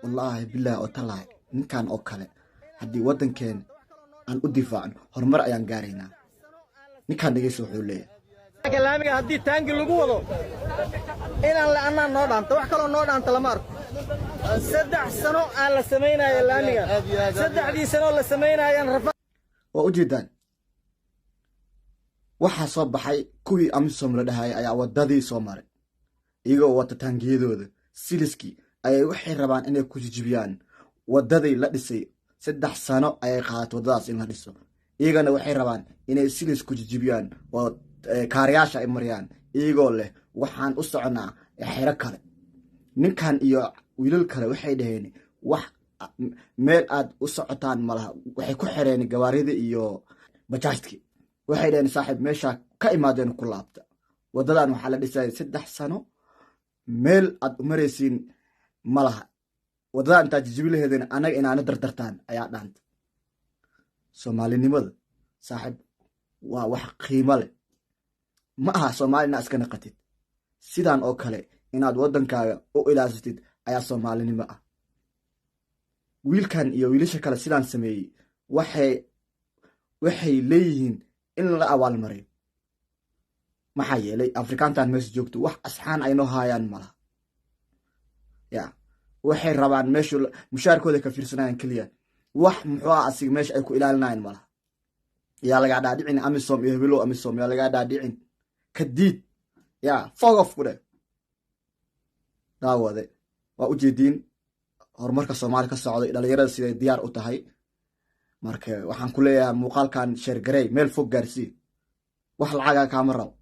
wallaahi bilaahi oo talaahi ninkan oo kale haddii waddankeen aan u difaacno horumar ayaan gaaraynaa. ninkan dhegeysa wuxuu leeyahay kalaamiga haddii taangi lagu wado inaan la'aanaan noo dhaanto wax kaloo noo dhaanta lama arko 3 sano aan la samaynayo laamiga 3 sano la samaynayaan waa ujeedaan waxaa soo baxay kuwii amisom la dhahay ayaa wadadii soo maray iyagoo wata taangiyadooda siliskii ayay waxay rabaan inay ku jijibiyaan wadadii la dhisay 3 sano ayay qaadatay wadadaas in la dhiso iyagana waxay rabaan inay silis ku jijibiyaan oo kaariyaasha ay mariyaan iyagoo leh waxaan u soconaa xero kale. ninkan iyo wiilal kale waxay dhaheen wax meel aad u socotaan malaha waxay ku xireen gawaarida iyo bajaajki waxay dhaheen saaxiib meesha ka imaadeen ku laabta wadadan waxaa la dhisay 3 sano meel aad u maraysiin malaha wadadan intaad jijibi laheedeen anaga inaana dardartaan ayaa dhaanta. soomaalinimada saaxiib waa wax qiimo leh ma aha Soomaali inaad iska naqatid sidaan oo kale inaad waddankaaga u ilaasatid ayaa Soomaalinimo ah. wiilkan iyo wiilasha kale sidaan sameeyey waxay leeyihiin in la abaalmariyo maxaa yeelay Afrikaantan meesha joogto wax asxaan ay noo haayaan malaha waxay rabaan meesha mushaarkooda ka fiirsanayaan kaliya wax muxuu asiga meesha ay ku ilaalinayaan malaha yaa laga dhaadhicin amisom iyo hebelo amisom yaa laga dhaadhicin kadiid fog off kude daawade waa ujeediin horumarka Soomaali ka socday dhalinyarada siday diyaar u tahay marka waxaan ku leeyahay muuqaalkan share garey meel fog gaarsii wax lacaga kaama rabo